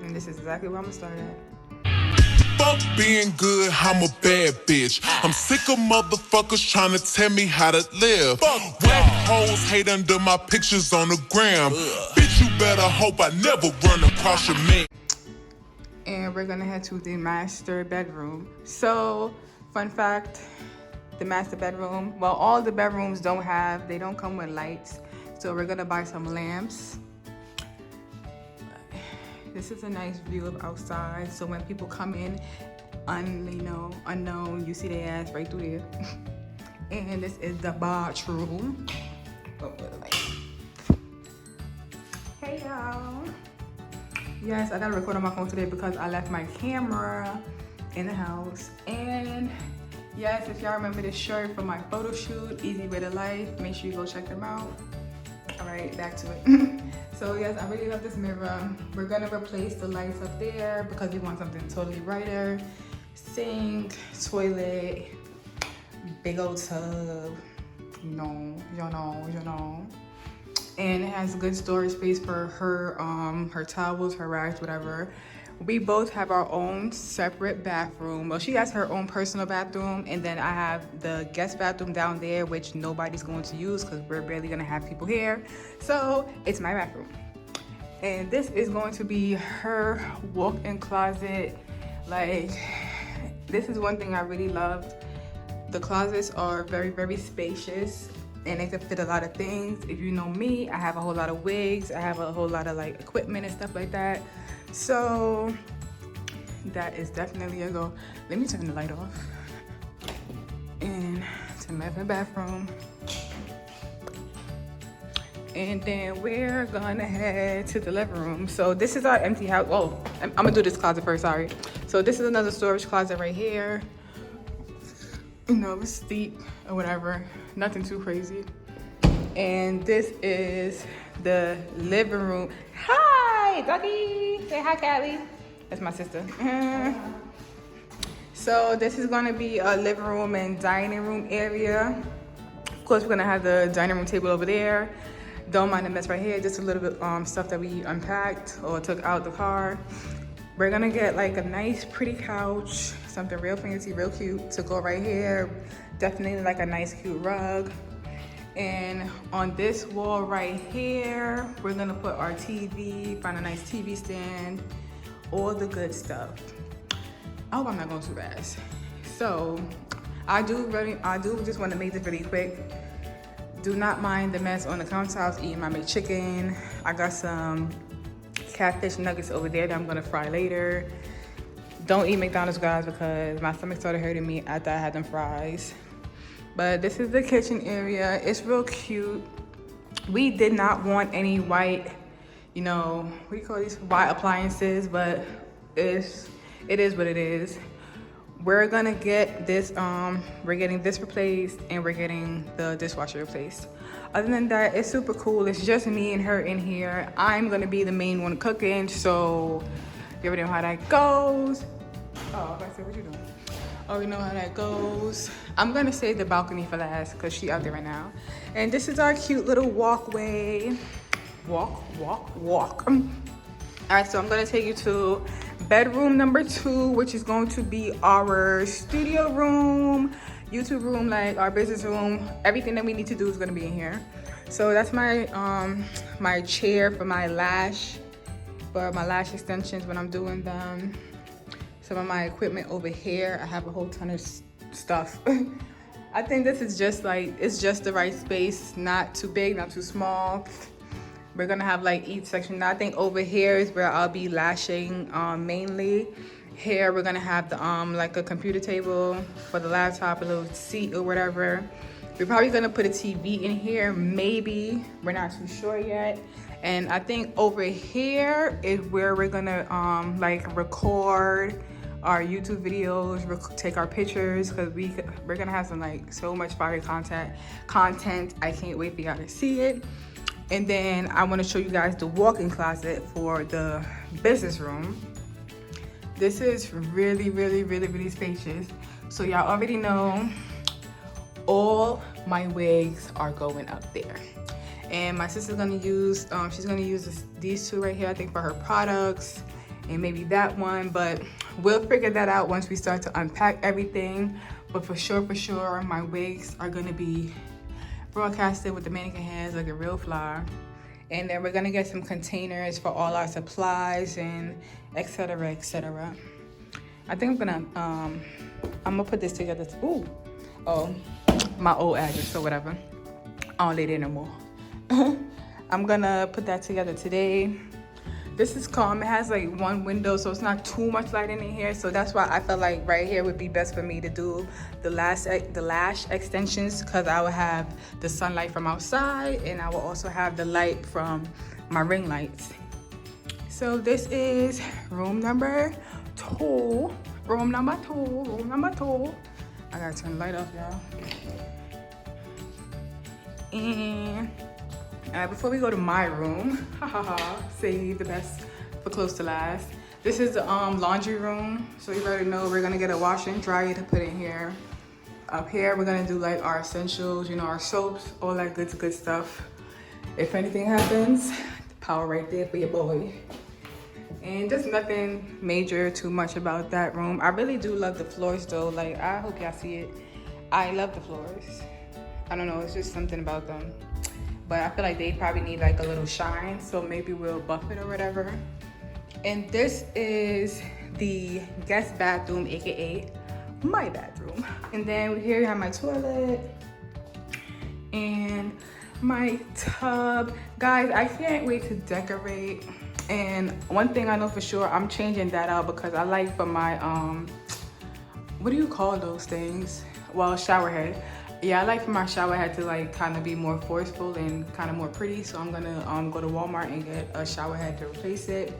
And this is exactly where I'm gonna start at. Fuck being good, I'm a bad bitch. I'm sick of motherfuckers trying to tell me how to live. Whack hoes hate under my pictures on the gram. Bitch, you better hope I never run across your man. And we're gonna head to the master bedroom. So, fun fact, the master bedroom, well, all the bedrooms don't come with lights. So we're gonna buy some lamps. This is a nice view of outside. So when people come in, unknown, you see their ass right through there. And this is the bathroom. Oh, hey y'all. Yes, I gotta record on my phone today because I left my camera in the house. And yes, if y'all remember this shirt from my photo shoot, Easy Way to Life, make sure you go check them out. All right, back to it. So yes, I really love this mirror. We're gonna replace the lights up there because we want something totally brighter. Sink, toilet, big old tub, you know. And it has good storage space for her towels, her rags, whatever. We both have our own separate bathroom. Well, she has her own personal bathroom, and then I have the guest bathroom down there, which nobody's going to use because we're barely gonna have people here. So it's my bathroom. And this is going to be her walk-in closet. Like, this is one thing I really loved. The closets are very, very spacious, and they can fit a lot of things. If you know me, I have a whole lot of wigs. I have a whole lot of like equipment and stuff like that. So that is definitely a go. Let me turn the light off. And to the bathroom. And then we're gonna head to the living room. So this is our empty house. Oh, I'm gonna do this closet first, sorry. So this is another storage closet right here. You know, it's steep or whatever, nothing too crazy. And this is the living room. Hi, doggy. Say hi, Callie. That's my sister. So this is gonna be a living room and dining room area. Of course, we're gonna have the dining room table over there. Don't mind the mess right here, just a little bit stuff that we unpacked or took out the car. We're gonna get like a nice pretty couch, something real fancy, real cute to go right here. Definitely like a nice cute rug. And on this wall right here, we're gonna put our TV, find a nice TV stand, all the good stuff. I hope I'm not going too fast. So I do just wanna make this really quick. Do not mind the mess on the countertops, eating my McChicken. I got some catfish nuggets over there that I'm gonna fry later. Don't eat McDonald's, guys, because my stomach started hurting me after I had them fries. But this is the kitchen area. It's real cute. We did not want any white, you know, what do you call these, white appliances, but it is what it is. We're gonna get this, we're getting this replaced and we're getting the dishwasher replaced. Other than that, it's super cool. It's just me and her in here. I'm gonna be the main one cooking, so you already know how that goes. Oh, I said, what you doing? Already know how that goes. I'm gonna save the balcony for last because she out there right now. And this is our cute little walkway. Walk. All right, so I'm gonna take you to bedroom number 2, which is going to be our studio room, YouTube room, like our business room. Everything that we need to do is gonna be in here. So that's my my chair for my lash extensions when I'm doing them. Some of my equipment over here. I have a whole ton of stuff. I think this is just like, it's just the right space, not too big, not too small. We're gonna have like each section. I think over here is where I'll be lashing mainly. Here we're gonna have the like a computer table for the laptop, a little seat or whatever. We're probably gonna put a TV in here, maybe. We're not too sure yet. And I think over here is where we're gonna like record our YouTube videos, take our pictures, because we're gonna have some like so much fire content. I can't wait for y'all to see it. And then I want to show you guys the walk-in closet for the business room. This is really spacious. So y'all already know all my wigs are going up there. And my sister's gonna use, she's gonna use these two right here, I think, for her products. and maybe that one, but we'll figure that out once we start to unpack everything. But for sure, my wigs are gonna be broadcasted with the mannequin hands looking real fly. And then we're gonna get some containers for all our supplies and etc. etc. I think I'm gonna put this together. My old address or whatever. I don't live there no more. I'm gonna put that together today. This is calm. It has like one window, so it's not too much light in here. So that's why I felt like right here would be best for me to do the lash extensions, because I will have the sunlight from outside and I will also have the light from my ring lights. So this is room number 2. Room number 2. I gotta turn the light off, y'all. And before we go to my room, save the best for close to last. This is the laundry room. So you already know we're gonna get a washer and dryer to put in here. Up here, we're gonna do like our essentials, you know, our soaps, all that good stuff. If anything happens, power right there for your boy. And just nothing major too much about that room. I really do love the floors though. Like, I hope y'all see it. I love the floors. I don't know, it's just something about them. But I feel like they probably need like a little shine, so maybe we'll buff it or whatever. And this is the guest bathroom, aka my bathroom. And then here we have my toilet and my tub. Guys, I can't wait to decorate. And one thing I know for sure, I'm changing that out because I like for my what do you call those things? Well, shower head. Yeah, I like for my shower head to like kind of be more forceful and kind of more pretty. So I'm gonna go to Walmart and get a shower head to replace it.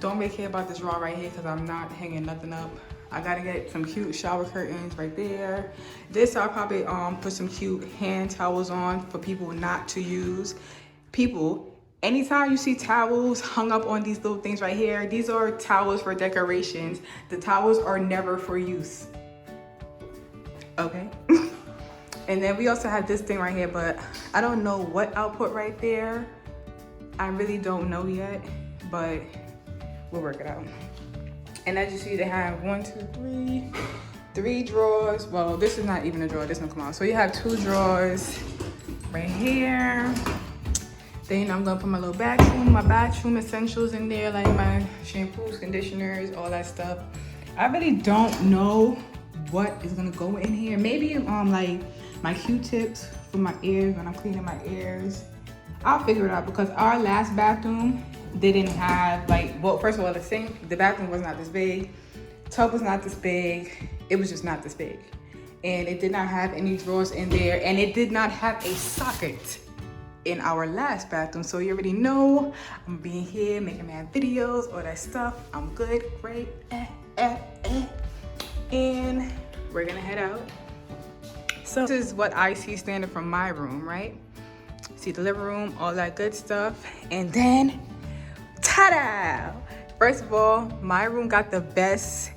Don't really care about this drawer right here because I'm not hanging nothing up. I gotta get some cute shower curtains right there. This I'll probably put some cute hand towels on for people not to use. People, anytime you see towels hung up on these little things right here, these are towels for decorations. The towels are never for use. Okay. And then we also have this thing right here, but I don't know what I'll put right there. I really don't know yet, but we'll work it out. And as you see, they have 3 drawers. Well, this is not even a drawer, this one come out. So you have 2 drawers right here. Then I'm gonna put my little my bathroom essentials in there, like my shampoos, conditioners, all that stuff. I really don't know what is gonna go in here. Maybe like my Q-tips for my ears when I'm cleaning my ears. I'll figure it out because our last bathroom didn't have like, well, first of all, the bathroom was not this big, tub was not this big, it was just not this big. And it did not have any drawers in there, and it did not have a socket in our last bathroom. So you already know I'm being here making mad videos, all that stuff. I'm good, great, and we're gonna head out. So this is what I see standing from my room, right? See the living room, all that good stuff. And then, ta-da! First of all, my room got the best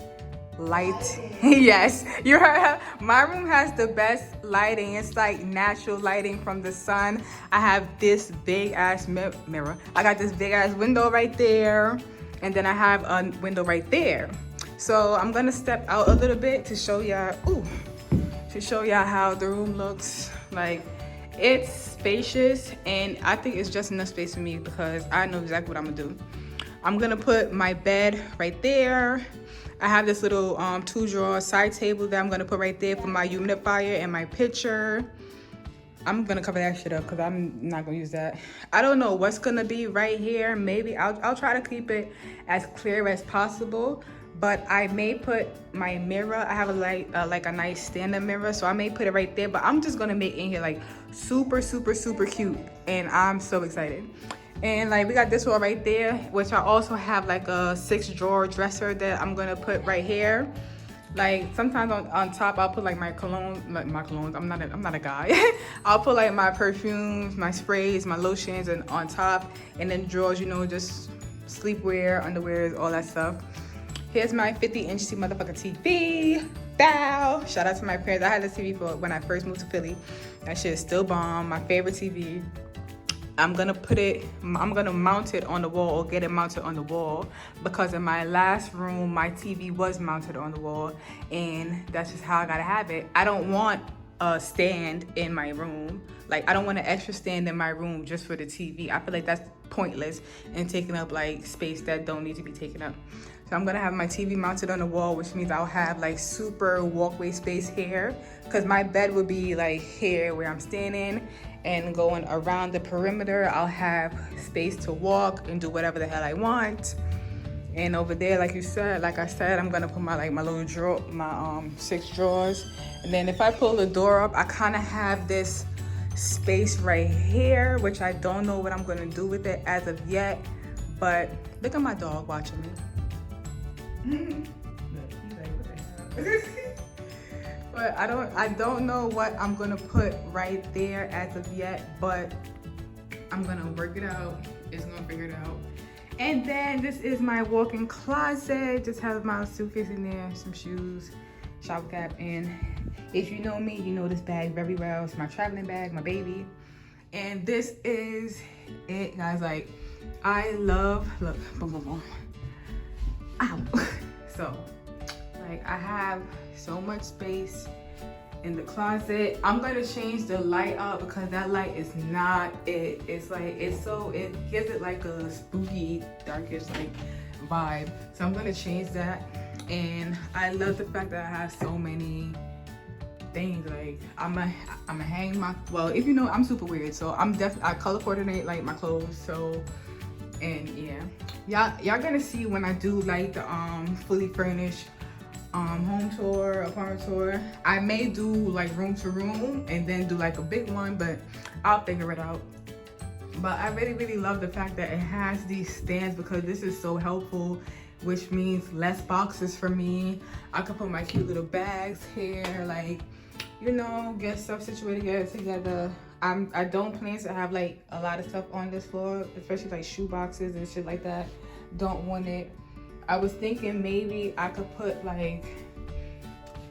light. Yes, you heard her. My room has the best lighting. It's like natural lighting from the sun. I have this big ass mirror. I got this big ass window right there. And then I have a window right there. So I'm gonna step out a little bit to show y'all, how the room looks. Like, it's spacious, and I think it's just enough space for me because I know exactly what I'm gonna do. I'm gonna put my bed right there. I have this little 2-drawer side table that I'm gonna put right there for my humidifier and my pitcher. I'm gonna cover that shit up because I'm not gonna use that. I don't know what's gonna be right here. Maybe I'll try to keep it as clear as possible. But I may put my mirror. I have like a nice stand-up mirror, so I may put it right there. But I'm just gonna make in here like super cute, and I'm so excited. And like we got this one right there, which I also have like a 6-drawer dresser that I'm gonna put right here. Like sometimes on top I'll put like my cologne, my colognes. I'm not a guy. I'll put like my perfumes, my sprays, my lotions, and on top, and then drawers, you know, just sleepwear, underwear, all that stuff. Here's my 50-inch motherfucking TV. Bow! Shout out to my parents. I had this TV for when I first moved to Philly. That shit is still bomb. My favorite TV. I'm gonna mount it on the wall or get it mounted on the wall, because in my last room my TV was mounted on the wall, and that's just how I gotta have it. I don't want a stand in my room. Like, I don't want an extra stand in my room just for the TV. I feel like that's pointless and taking up like space that don't need to be taken up. So I'm gonna have my TV mounted on the wall, which means I'll have like super walkway space here, because my bed would be like here where I'm standing, and going around the perimeter I'll have space to walk and do whatever the hell I want. And over there, like I said, I'm gonna put my little drawer, my 6 drawers. And then if I pull the door up, I kind of have this space right here, which I don't know what I'm gonna do with it as of yet. But look at my dog watching me. But I don't know what I'm gonna put right there as of yet, but I'm gonna work it out. It's gonna figure it out. And then this is my walk-in closet. Just have my suitcase in there, some shoes, shower cap, and if you know me, you know this bag very well. It's my traveling bag, my baby. And this is it, guys. Like, I love, look, boom, boom, boom. Ow. So, like, I have so much space in the closet. I'm gonna change the light up because that light is not it. It's like, it gives it like a spooky, darkish like vibe. So I'm gonna change that. And I love the fact that I have so many things. Like, I'm gonna hang my, well, if you know, I'm super weird, so I color coordinate like my clothes. So, and yeah, y'all gonna see when I do like the fully furnished home tour, apartment tour. I may do like room to room and then do like a big one, but I'll figure it out. But I really love the fact that it has these stands, because this is so helpful, which means less boxes for me. I could put my cute little bags here, like, you know, get stuff situated, get it together. I don't plan to have like a lot of stuff on this floor, especially like shoe boxes and shit like that. Don't want it. I was thinking maybe I could put like,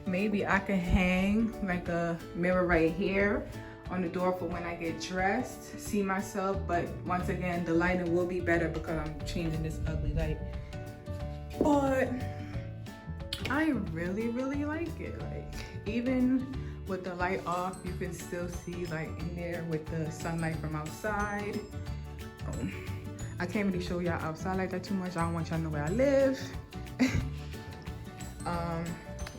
maybe I could hang like a mirror right here on the door for when I get dressed, see myself. But once again, the lighting will be better because I'm changing this ugly light. But I really like it. Like, even with the light off, you can still see like in there with the sunlight from outside. I can't really show y'all outside like that too much. I don't want y'all to know where I live.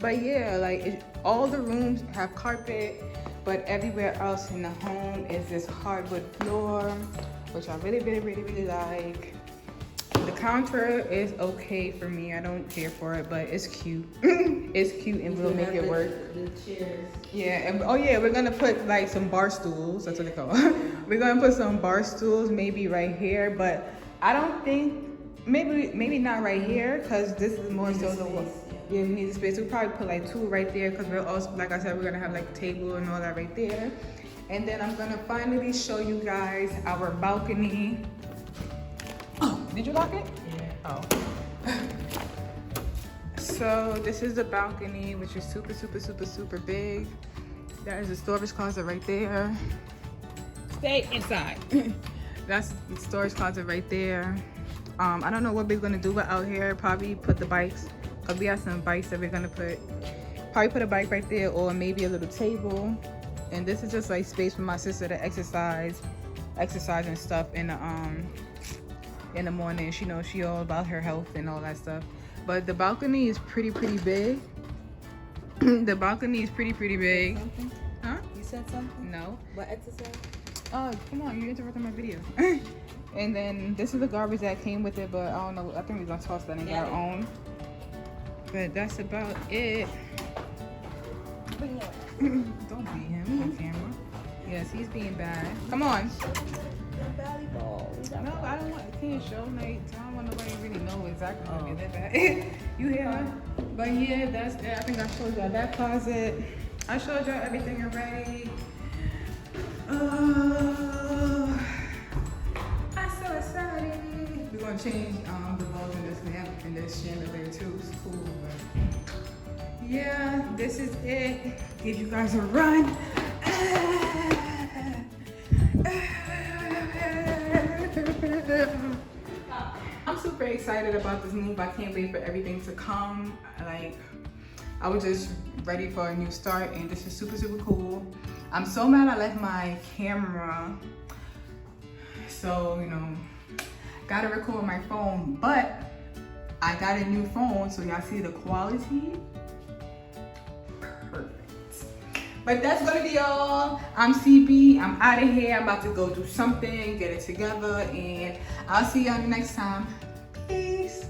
But yeah, like all the rooms have carpet, but everywhere else in the home is this hardwood floor, which I really like. The counter is okay for me. I don't care for it, but it's cute. It's cute and we'll make it work. The chairs. Yeah, and oh yeah, we're gonna put like some bar stools. That's what they call it. We're gonna put some bar stools maybe right here, but I don't think, maybe not right here, because this is more so the one. Yeah, we need the space. We'll probably put like 2 right there, because we're also, like I said, we're gonna have like a table and all that right there. And then I'm gonna finally show you guys our balcony. Oh, did you lock it? Yeah. Oh. So this is the balcony, which is super big. That is a storage closet right there. Stay inside. That's the storage closet right there. I don't know what we're gonna do out here. Probably put the bikes, because we have some bikes that we're gonna put. Probably put a bike right there, or maybe a little table. And this is just like space for my sister to exercise and stuff in the morning. She knows she all about her health and all that stuff. But the balcony is pretty big. The balcony is pretty big. Something? Huh? You said something? No. What exercise? Oh, come on, you interrupted my video. And then this is the garbage that came with it, but I don't know. I think we're gonna toss that and get our own. But that's about it. Don't beat him on camera. Yes, he's being bad. Come on. Volleyball. No, I don't want. I can't show Nate. I don't want nobody to really know exactly what it is that bad. You hear her? But yeah, that's it. I think I showed y'all that closet. I showed y'all everything already. I'm so excited. We're gonna change the bulbs in this lamp and this chandelier too. It's cool. But yeah, this is it. Give you guys a run. super excited about this move. I can't wait for everything to come. Like, I was just ready for a new start, and this is super, super cool. I'm so mad I left my camera. So, you know, gotta record my phone, but I got a new phone, so y'all see the quality. Perfect. But that's gonna be all. I'm CB. I'm out of here. I'm about to go do something, get it together, and I'll see y'all next time. Peace.